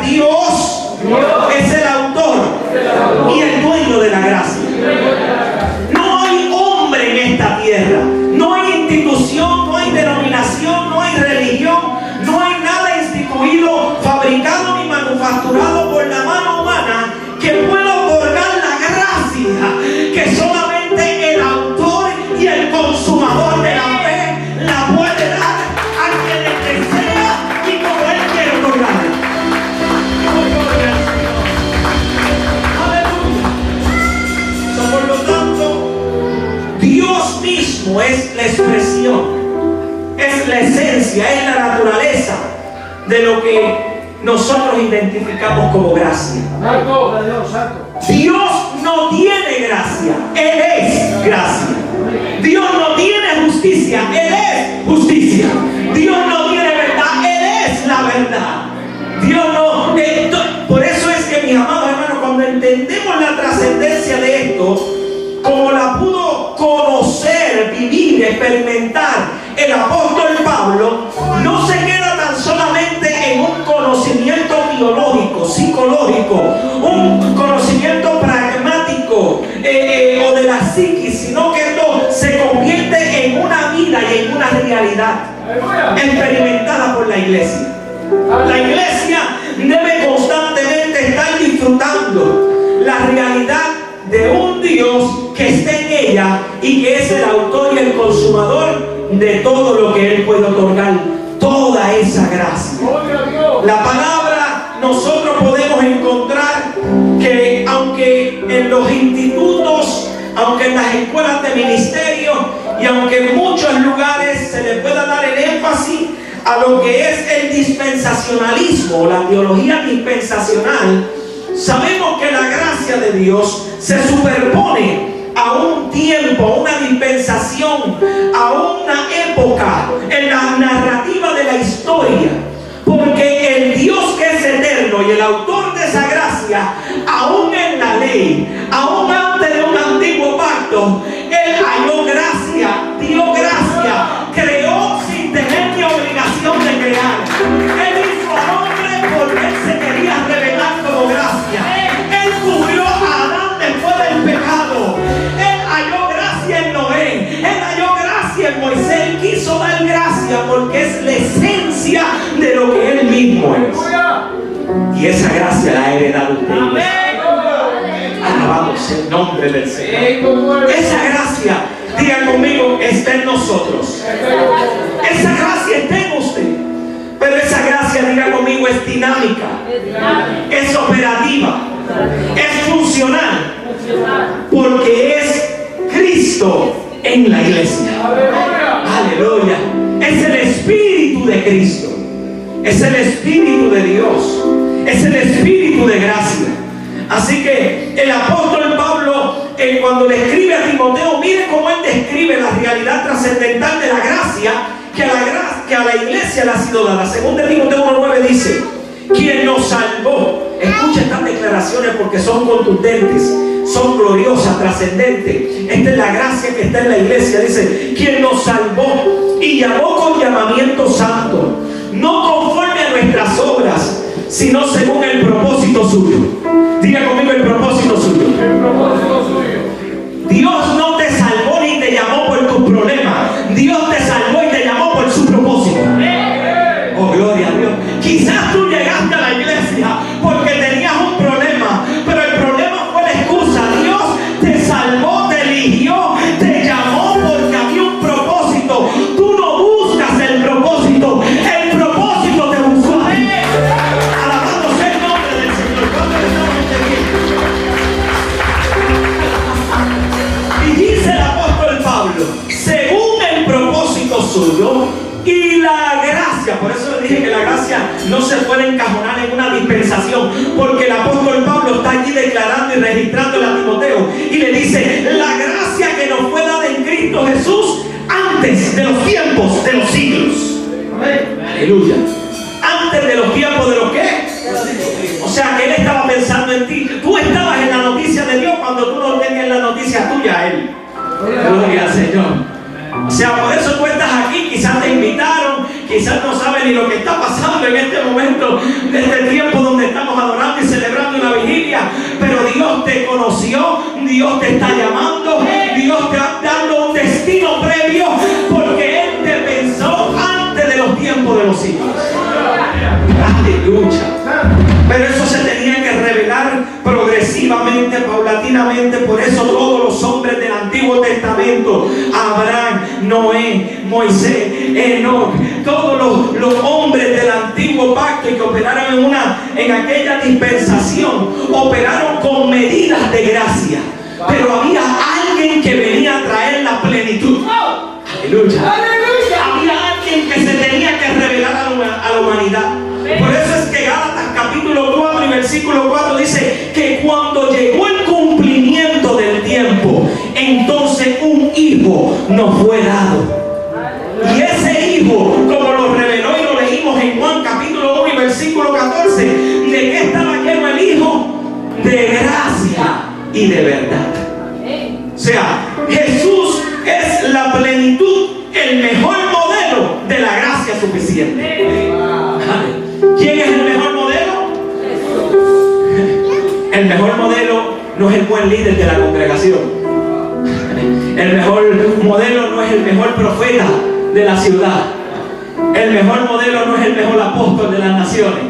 iglesia, Dios es el autor y el dueño de la gracia. No hay hombre en esta tierra, no hay institución, no hay denominación, no hay religión, no hay nada instituido, fabricado ni manufacturado por la mano humana que pueda otorgar la gracia que solamente el autor y el consumador de la fe la puede dar a quien desea y como él quiere otorgarla. Aleluya. Por lo tanto, Dios mismo es la expresión, es la esencia, es la naturaleza de lo que nosotros identificamos como gracia. Dios no tiene gracia, Él es gracia. Dios no tiene justicia, Él es justicia. Dios no tiene verdad, Él es la verdad. Dios no. Por eso es que, mis amados hermanos, cuando entendemos la trascendencia de esto, como la pudo conocer, vivir, experimentar el apóstol Pablo, no se queda tan solamente en un conocimiento biológico, psicológico, un conocimiento pragmático o de la psiquis, sino que esto se convierte en una vida y en una realidad experimentada por la iglesia. La iglesia debe constantemente estar disfrutando la realidad de un Dios que está en ella y que es el autor y el consumador de todo lo que Él puede otorgar, toda esa gracia. La palabra, nosotros podemos encontrar que aunque en los institutos, aunque en las escuelas de ministerio y aunque en muchos lugares se le pueda dar el énfasis a lo que es el dispensacionalismo, la teología dispensacional, sabemos que la gracia de Dios se superpone a un tiempo, a una dispensación, a una época en la narrativa de la historia, porque el Dios que es eterno y el autor de esa gracia, aún en la ley, aún antes de un antiguo pacto, Él halló gracia, dio gracia, creó sin tener ni obligación de crear. Él hizo al hombre porque Él se quería revelar como gracia. Él cubrió a Adán después del pecado. Él halló gracia en Noé. Él halló gracia en Moisés. Él quiso dar gracia porque es la esencia de lo que Él mismo es. Y esa gracia la ha heredado usted. Alabamos el nombre del Señor. Esa gracia, diga conmigo, está en nosotros. Esa gracia está en usted. Pero esa gracia, diga conmigo, es dinámica, es operativa, es funcional, porque es Cristo en la iglesia. Aleluya. Es el Espíritu de Cristo, es el Espíritu de Dios, es el Espíritu de gracia. Así que el apóstol Pablo, cuando le escribe a Timoteo, mire cómo él describe la realidad trascendental de la gracia que a la iglesia le ha sido dada. Según Timoteo 1:9 dice: quien nos salvó. Escucha estas declaraciones porque son contundentes, son gloriosas, trascendentes. Esta es la gracia que está en la iglesia. Dice: quien nos salvó y llamó con llamamiento santo, no conforme a nuestras obras, sino según el propósito suyo. Diga conmigo: el propósito suyo. El propósito suyo. Dios no te salvó ni te llamó por tus problemas. Dios te salvó y te llamó por su propósito. Oh, gloria a Dios. Quizás tú llegaste a la iglesia porque tenías un problema, pero el problema fue la excusa. Dios te salvó, te eligió, te llamó porque había un propósito. Tú no buscas el propósito, el propósito te buscó a ti. Alabado sea el nombre del Señor. ¿Cuánto le estamos entendiendo? Y dice el apóstol Pablo: según el propósito suyo y la gracia. Por eso le dije que la gracia no se puede encajonar en una dispensación, porque el apóstol Pablo está allí declarando y registrándole a Timoteo y le dice: la gracia que nos fue dada en Cristo Jesús antes de los tiempos de los siglos. Aleluya. Antes de los tiempos de los ¿qué? O sea que Él estaba pensando en ti. Tú estabas en la noticia de Dios cuando tú no tenías la noticia tuya a Él. Gloria al Señor. O sea, por eso tú estás aquí. Quizás te invitaron, quizás no sabes ni lo que está pasando en este momento, en este tiempo donde Dios te está llamando, Dios te está dando un destino previo, porque Él te pensó antes de los tiempos de los siglos. Aleluya. Pero eso se tenía que revelar progresivamente, paulatinamente. Por eso todos los hombres del Antiguo Testamento, Abraham, Noé, Moisés, Enoc, todos los hombres del Antiguo Pacto y que operaron en aquella dispensación, operaron con medidas de gracia. Pero había alguien que venía a traer la plenitud. Aleluya. Había alguien que se tenía que revelar a la humanidad. Por eso es que Gálatas capítulo 4 y versículo 4 dice que cuando llegó el cumplimiento del tiempo, entonces un hijo nos fue dado. Y ese hijo, como lo reveló y lo leímos en Juan capítulo 1 y versículo 14, ¿de qué estaba lleno el hijo? De gracia y de verdad. O sea, Jesús es la plenitud, el mejor modelo de la gracia suficiente. ¿Quién es el mejor modelo? El mejor modelo no es el buen líder de la congregación. El mejor modelo no es el mejor profeta de la ciudad. El mejor modelo no es el mejor apóstol de las naciones.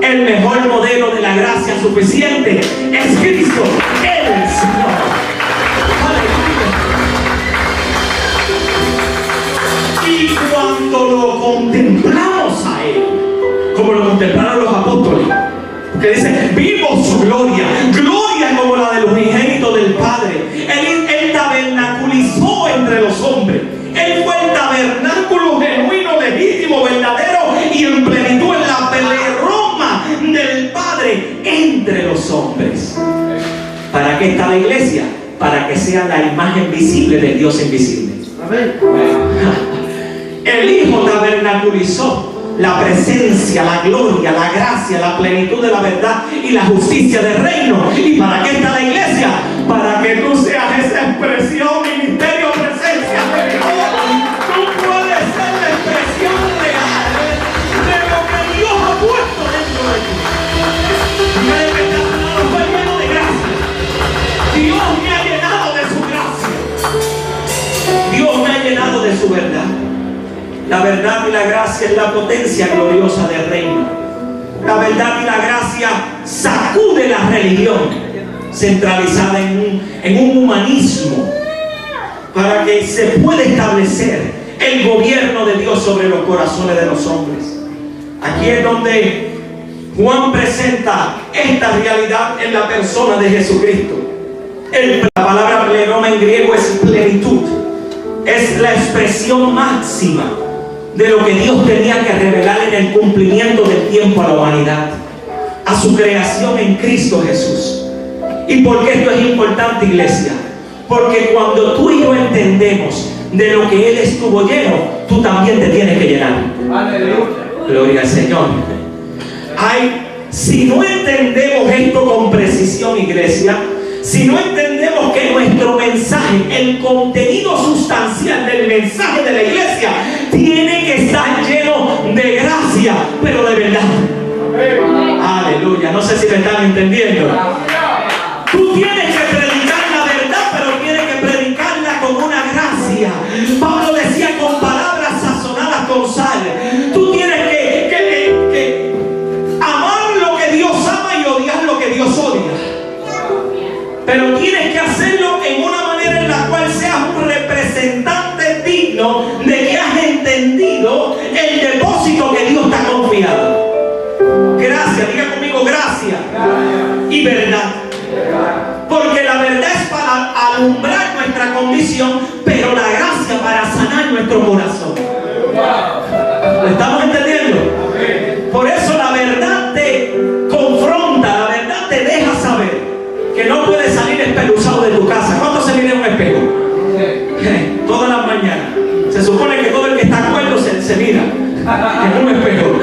El mejor modelo de la gracia suficiente es Cristo, el Señor. Y cuando lo contemplamos a Él, como lo contemplaron los apóstoles, que dicen, vimos su gloria, gloria como la del unigénito del Padre. Él tabernaculizó entre los hombres. Él fue el tabernáculo genuino, legítimo, verdadero y en plenitud, en la pleroma del Padre entre los hombres. ¿Para qué está la iglesia? Para que sea la imagen visible del Dios invisible. El Hijo tabernaculizó la presencia, la gloria, la gracia, la plenitud de la verdad y la justicia del reino. ¿Y para qué está la iglesia? Para que tú seas esa expresión, ministerio, presencia de Dios. Tú puedes ser la expresión real de lo que Dios ha puesto dentro de ti. Mira que está sanado, fue lleno de gracia. Dios me ha llenado de su gracia. Dios me ha llenado de su verdad. La verdad y la gracia es la potencia gloriosa del reino. La verdad y la gracia sacude la religión centralizada en un humanismo, para que se pueda establecer el gobierno de Dios sobre los corazones de los hombres. Aquí es donde Juan presenta esta realidad en la persona de Jesucristo. La palabra pleroma en griego es plenitud. Es la expresión máxima de lo que Dios tenía que revelar en el cumplimiento del tiempo a la humanidad, a su creación en Cristo Jesús. ¿Y por qué esto es importante, iglesia? Porque cuando tú y yo entendemos de lo que Él estuvo lleno, tú también te tienes que llenar. Aleluya. Gloria al Señor. Si no entendemos esto con precisión, iglesia, si no entendemos que nuestro mensaje, el contenido sustancial del mensaje de la iglesia, tiene que estar lleno de gracia, pero de verdad. Aleluya. No sé si me están entendiendo. Tú tienes que predicar la verdad, pero tienes que predicarla con una gracia. Pablo decía, con palabras sazonadas con sal. Tú tienes que amar lo que Dios ama y odiar lo que Dios odia. Pero tienes que hacerlo en una manera en la cual seas un representante digno de que has entendido el depósito que Dios te ha confiado. Gracia, diga conmigo, gracia y verdad. Porque la verdad es para alumbrar nuestra condición, pero la gracia para sanar nuestro corazón. ¿Lo estamos entendiendo? Por eso la verdad te confronta, la verdad te deja saber que no puedes salir espeluzado de tu casa. ¿Cuánto se mira en un espejo? Todas las mañanas. Se supone que todo el que está acuerdo se mira en un espejo.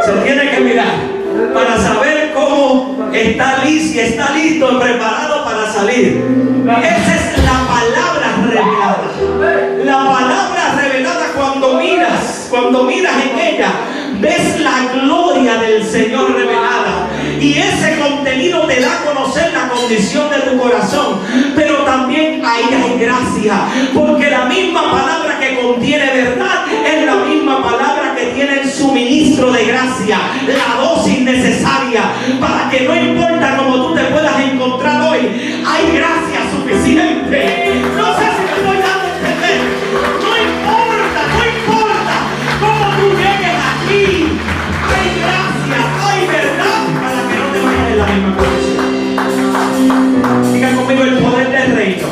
Se tiene que mirar para saber cómo está listo, si está listo y preparado para salir. Esa es la palabra revelada. La palabra revelada, cuando miras en ella, ves la gloria del Señor revelada. y ese contenido te da a conocer la condición de tu corazón. Pero también ahí hay gracia, porque la misma palabra que contiene verdad es la misma palabra que tiene el suministro de gracia, la dosis necesaria para que no importa cómo tú te puedas encontrar hoy, hay gracia suficiente. No sé si me estoy dando a entender. No importa cómo tú llegues aquí, hay gracia, hay verdad para que no te vayas en la misma condición. Diga conmigo: el poder del reino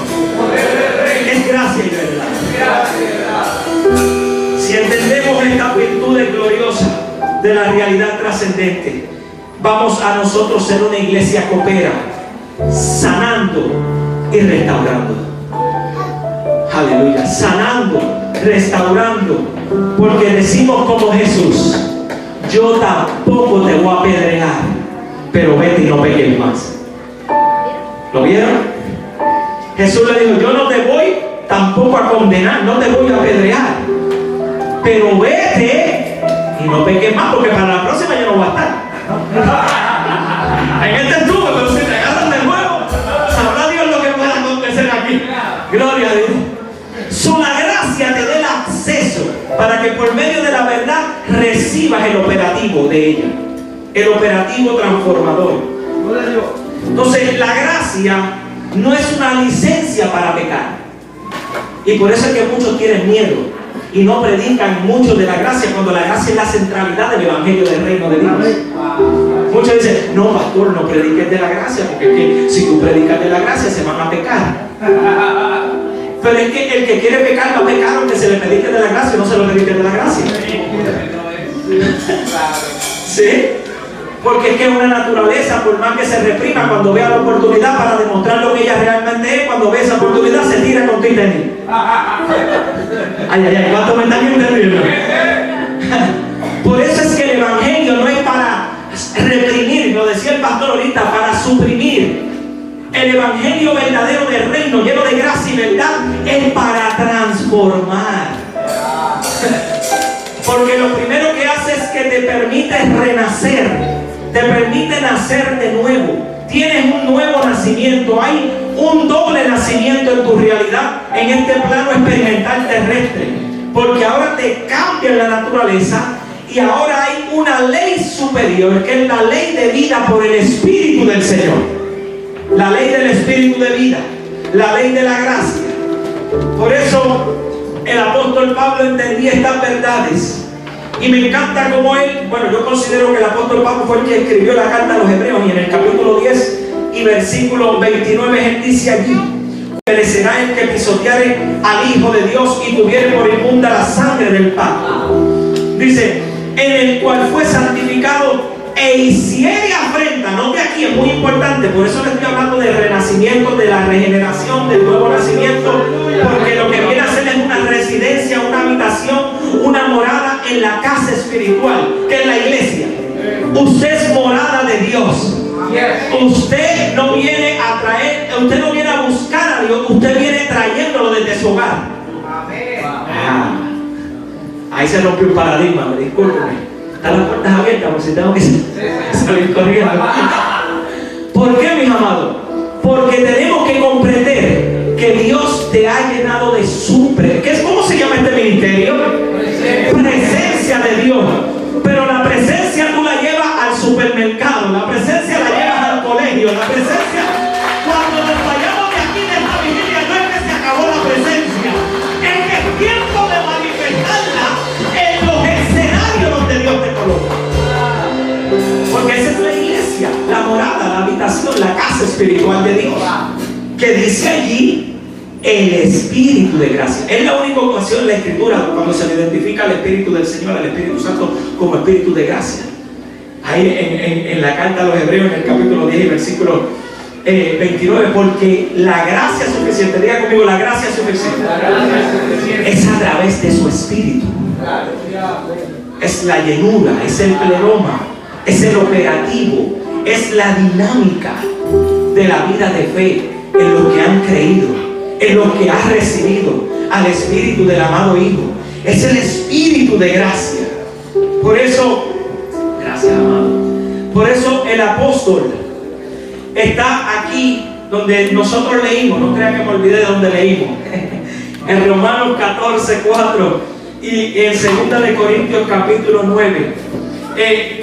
es gracia y verdad. Si entendemos estas virtudes gloriosas de la realidad trascendente, vamos a nosotros ser una iglesia coopera, sanando y restaurando. Aleluya, sanando, restaurando, porque decimos como Jesús: yo tampoco te voy a apedrear, pero vete y no peques más. ¿Lo vieron? Jesús le dijo: yo no te voy tampoco a condenar, no te voy a apedrear, pero vete y no peques más, porque para la próxima yo no voy a estar. En este estuvo, pero si te agarran de nuevo, sabrá Dios lo que pueda acontecer aquí. Gloria a Dios. La gracia te dé el acceso para que por medio de la verdad recibas el operativo de ella, el operativo transformador. Entonces, la gracia no es una licencia para pecar, y por eso es que muchos tienen miedo y no predican mucho de la gracia, cuando la gracia es la centralidad del evangelio del reino de Dios. Muchos dicen: no, pastor, no prediques de la gracia, porque es que si tú predicas de la gracia se van a pecar. Pero es que el que quiere pecar va a pecar aunque se le predique de la gracia, no se lo predique de la gracia. ¿Sí? Porque es que es una naturaleza, por más que se reprima, cuando vea la oportunidad para demostrar lo que ella realmente es, cuando ve esa oportunidad se tira con tu tenis. Ay, ¿cuánto me están entendiendo? Por eso es que el evangelio no es para reprimir, lo decía el pastor ahorita, para suprimir. El evangelio verdadero del reino, lleno de gracia y verdad, es para transformar. Porque lo primero que hace es que te permite renacer, te permite nacer de nuevo. Tienes un nuevo nacimiento, hay un doble nacimiento en tu realidad, en este plano experimental terrestre. Porque ahora te cambia la naturaleza y ahora hay una ley superior, que es la ley de vida por el Espíritu del Señor. La ley del Espíritu de vida, la ley de la gracia. Por eso el apóstol Pablo entendía estas verdades, y me encanta como él, yo considero que el apóstol Pablo fue el que escribió la carta a los Hebreos, y en el capítulo 10 y versículo 29 él dice allí: merecerá el que pisoteare al Hijo de Dios y tuviere por inmunda la sangre del pacto. Dice: en el cual fue santificado e hiciere afrenta. Note aquí, es muy importante, por eso le estoy hablando del renacimiento, de la regeneración, del nuevo nacimiento, porque lo que viene a ser es una residencia, una habitación, una morada en la casa espiritual, que es la iglesia. Usted es morada de Dios. Usted no viene a traer, usted no viene a buscar a Dios, usted viene trayéndolo desde su hogar. Ahí se rompió un paradigma, me disculpen. Están las puertas abiertas, por si tengo que salir corriendo. ¿Por qué, mis amados? Porque tenemos que comprender que Dios te ha llenado de su presencia. ¿Cómo se llama este ministerio? Presencia de Dios. Pero la presencia tú la llevas al supermercado, la presencia la llevas al colegio, la presencia, cuando nos vayamos de aquí de esta vigilia, no es que se acabó la presencia, es que es tiempo de manifestarla en los escenarios donde Dios te coloca. Porque esa es la iglesia, la morada, la habitación, la casa espiritual de Dios, que dice allí el Espíritu de gracia. Es la única ocasión en la Escritura cuando se le identifica al Espíritu del Señor, al Espíritu Santo, como Espíritu de gracia. Ahí en la carta a los Hebreos, en el capítulo 10 y versículo 29, porque la gracia suficiente, diga conmigo, la gracia suficiente, es a través de su Espíritu. Es la llenura, es el pleroma, es el operativo, es la dinámica de la vida de fe en los que han creído, en los que has recibido al Espíritu del amado Hijo. Es el Espíritu de gracia. Por eso, gracias, amado. Por eso el apóstol está aquí donde nosotros leímos, no crean que me olvidé de donde leímos, en Romanos 14:4 y en 2 de Corintios capítulo 9.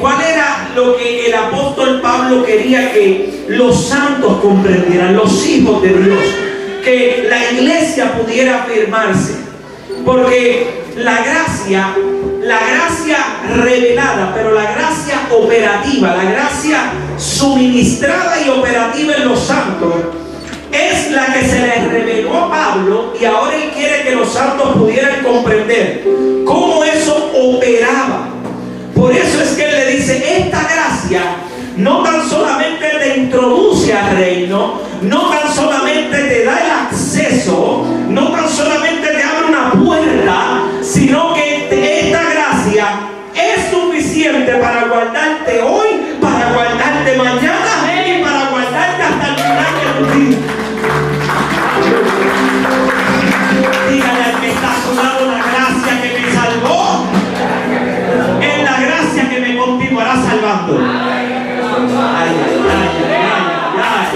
¿Cuál era lo que el apóstol Pablo quería que los santos comprendieran, los hijos de Dios? Que la iglesia pudiera afirmarse. Porque la gracia revelada, pero la gracia operativa, la gracia suministrada y operativa en los santos, es la que se les reveló a Pablo, y ahora él quiere que los santos pudieran comprender cómo eso operaba. Por eso es que él le dice: esta gracia no tan solamente te introduce al reino, no tan solamente te da el acceso, no tan solamente te abre una puerta, sino que esta gracia es suficiente para guardarte hoy, para guardarte mañana y para guardarte hasta el final de tu vida. Dígale al que está a su lado: la gracia que me salvó es la gracia que me continuará salvando. Ay, ay, ay, ay.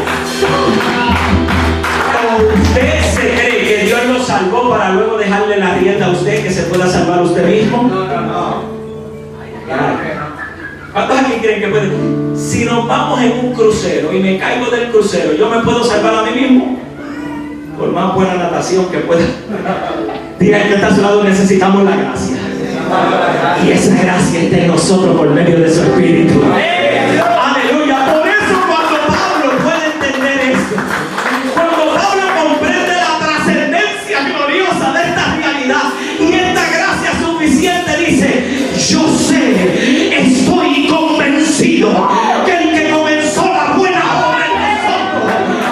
¿O usted se cree que Dios lo salvó para luego dejarle la rienda a usted, que se pueda salvar usted mismo? No. ¿Cuántos aquí creen que puede? Si nos vamos en un crucero y me caigo del crucero, ¿yo me puedo salvar a mí mismo? Por más buena natación que pueda. Diga que está a su lado: necesitamos la gracia. Y esa gracia está en nosotros por medio de su Espíritu. Aleluya. Por eso cuando Pablo puede entender esto, cuando Pablo comprende la trascendencia gloriosa de esta realidad y esta gracia suficiente, dice: yo sé, estoy convencido que el que comenzó la buena obra en nosotros,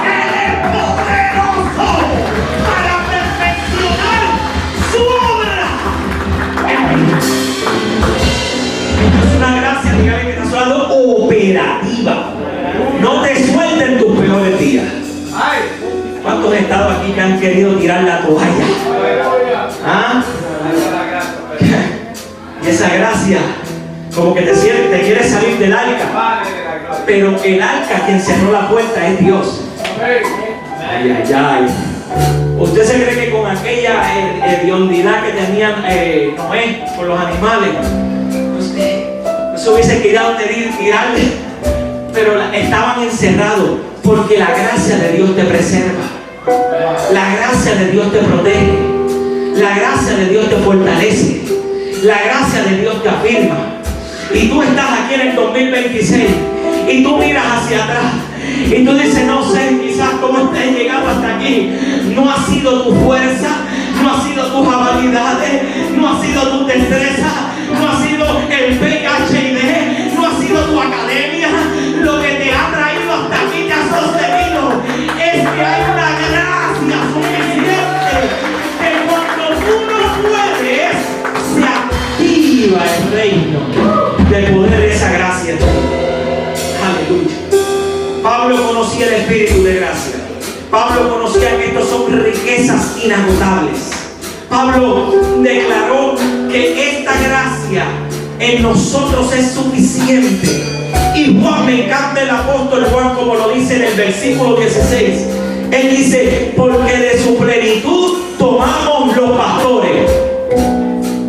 Él es poderoso para perfeccionar su obra. Es una gracia, dígale que está a su lado, operativa. No te suelten tus peores días. ¿Cuántos han estado aquí que han querido tirar la toalla? ¿Ah? Y esa gracia, como que te quiere salir del arca, pero el arca quien cerró la puerta es Dios. Ay, ay, ay. ¿Usted se cree que con aquella hediondidad que tenían Noé con los animales, usted se hubiese querido tirarle? Pero estaban encerrados, porque la gracia de Dios te preserva, la gracia de Dios te protege, la gracia de Dios te fortalece, la gracia de Dios te afirma. Y tú estás aquí en el 2026 y tú miras hacia atrás y tú dices: no sé quizás cómo has llegado hasta aquí. No ha sido tu fuerza, no ha sido tus habilidades, no ha sido tu destreza, no ha sido el PhD, no ha sido tu academia. Lo que te ha traído hasta aquí, te ha sostenido, es que hay una gracia suficiente que cuando tú no puedes, se activa el reino del poder de esa gracia. Aleluya. Pablo conocía el espíritu de gracia. Pablo conocía que estos son riquezas inagotables. Pablo declaró que esta gracia en nosotros es suficiente. Y Juan, me encanta el apóstol Juan como lo dice en el versículo 16. Él dice: porque de su plenitud tomamos los pastores.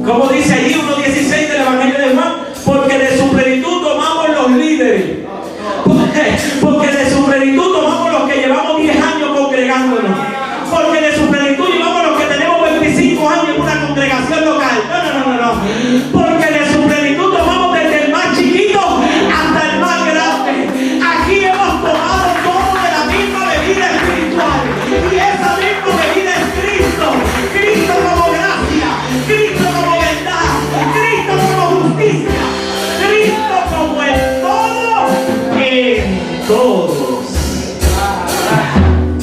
Como dice allí 1:16 del Evangelio de Juan: porque de su plenitud tomamos los líderes. Porque de su plenitud tomamos los que llevamos 10 años congregándonos. Porque de su plenitud llevamos los que tenemos 25 años en una congregación local. No. Porque de su plenitud tomamos desde el más chiquito hasta el más grande. Aquí hemos tomado todo de la misma bebida espiritual. Y esa misma bebida es Cristo. Cristo como gracia, Cristo como verdad, Cristo como justicia, Cristo como el todo en todos.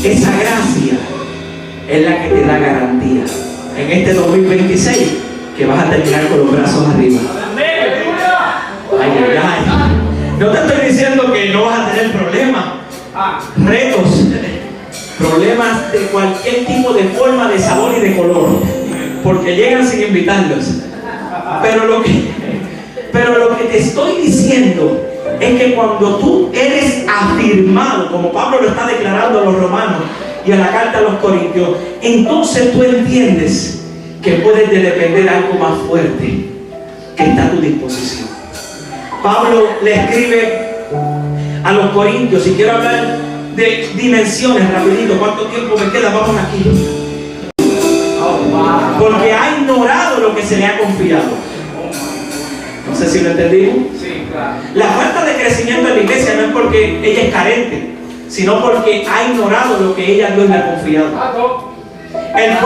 Esa gracia es la que te da garantía en este 2026 que vas a terminar con los brazos arriba. Ay, ay, ay. No te estoy diciendo que no vas a tener problemas, retos, problemas de cualquier tipo de forma, de sabor y de color, porque llegan sin invitarlos. Pero lo que te estoy diciendo es que cuando tú eres afirmado, como Pablo lo está declarando a los romanos y a la carta a los corintios, entonces tú entiendes que puedes depender de algo más fuerte que está a tu disposición. Pablo le escribe a los corintios, y quiero hablar de dimensiones rapidito. ¿Cuánto tiempo me queda? Vamos aquí. Porque ha ignorado lo que se le ha confiado. No sé si lo entendimos. Sí, claro. La falta de crecimiento en la iglesia no es porque ella es carente, sino porque ha ignorado lo que ella Dios le ha confiado. El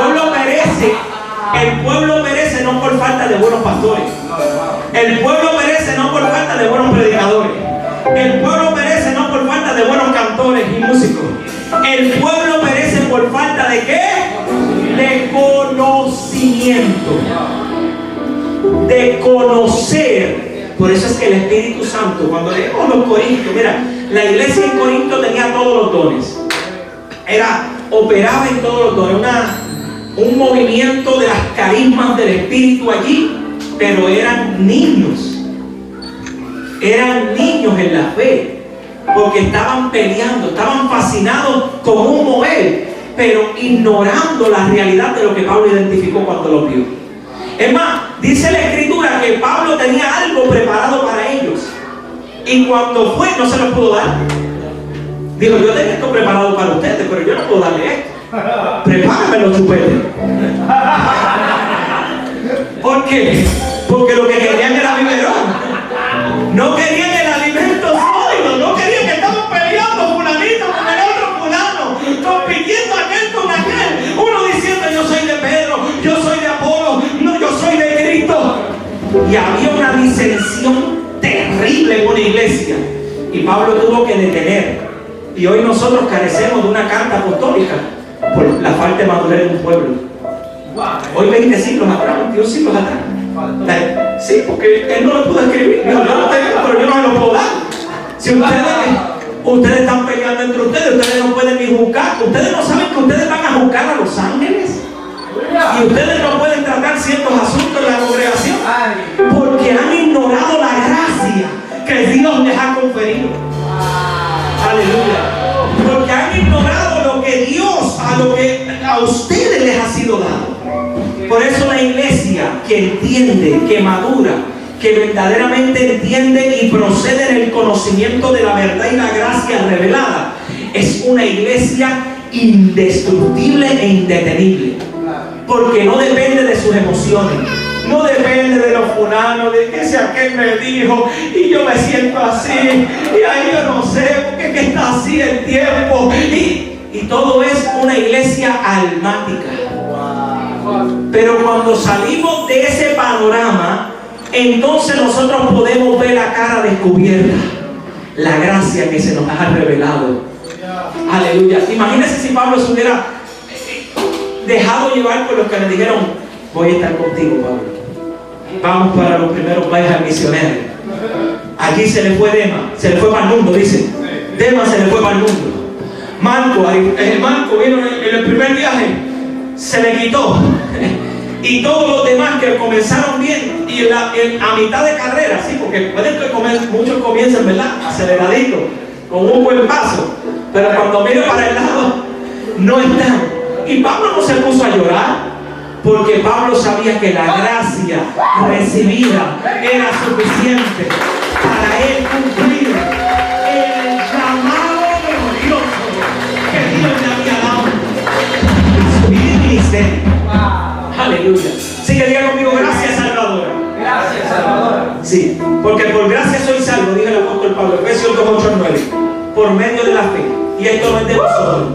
pueblo perece no por falta de buenos pastores. El pueblo perece no por falta de buenos predicadores. El pueblo perece no por falta de buenos cantores y músicos. El pueblo perece por falta de ¿qué? De conocimiento. De conocer. Por eso es que el Espíritu Santo, cuando leemos los Corintios, mira, la iglesia en Corinto tenía todos los dones. Operaba en todos los dones. Un movimiento de las carismas del Espíritu allí, pero eran niños. Eran niños en la fe, porque estaban peleando, estaban fascinados con un mover, pero ignorando la realidad de lo que Pablo identificó cuando lo vio. Es más, dice la Escritura que Pablo tenía algo preparado para ellos, y cuando fue no se los pudo dar. Dijo: yo tengo esto preparado para ustedes, pero yo no puedo darle esto. Prepárame los chupetes. ¿Por qué? Porque lo que querían era biberón. No querían el alimento sólido. No querían que estaban peleando fulanito con el otro fulano, compitiendo aquel con aquel. Uno diciendo: yo soy de Pedro, yo soy de Apolo, no, yo soy de Cristo. Y había una disensión terrible en una iglesia, y Pablo tuvo que detener. Y hoy nosotros carecemos de una carta apostólica por la falta de madurez de un pueblo. Hoy 20 siglos atrás, 21 siglos atrás. Sí, porque él no lo pudo escribir. Dijo: yo lo tengo, pero yo no me lo puedo dar. Si ustedes están peleando entre ustedes no pueden ni juzgar. Ustedes no saben que ustedes van a juzgar a los ángeles. Y ustedes no pueden tratar ciertos asuntos en la congregación, porque han ignorado la gracia que Dios les ha conferido. Aleluya. Porque han ignorado lo que Dios, a ustedes les ha sido dado. Por eso la iglesia que entiende, que madura, que verdaderamente entiende y procede en el conocimiento de la verdad y la gracia revelada, es una iglesia indestructible e indetenible. Porque no depende de sus emociones, no depende de los funanos, de que si aquel me dijo y yo me siento así, y ahí yo no sé, porque es que está así el tiempo, y todo es una iglesia almática. Pero cuando salimos de ese panorama, entonces nosotros podemos ver la cara descubierta, la gracia que se nos ha revelado. Aleluya. Imagínense si Pablo se hubiera dejado llevar por los que le dijeron: voy a estar contigo, Pablo. Vamos para los primeros países misioneros. Allí se le fue Demas, se le fue para el mundo, dice. Demas se le fue para el mundo. Marco vino en el primer viaje, se le quitó. Y todos los demás que comenzaron bien, y a mitad de carrera, sí, porque muchos comienzan, ¿verdad?, aceleradito, con un buen paso, pero cuando miran para el lado, no están. Y Pablo no se puso a llorar, porque Pablo sabía que la gracia recibida era suficiente para él cumplir el llamado glorioso que Dios le había dado a su vida y ministerio. Aleluya. Sí, que diga conmigo: gracias, Salvador. Gracias, Salvador. Sí, porque por gracia soy salvo, dice el apóstol Pablo, Efesios 2:8-9, por medio de la fe. Y esto no es de vosotros,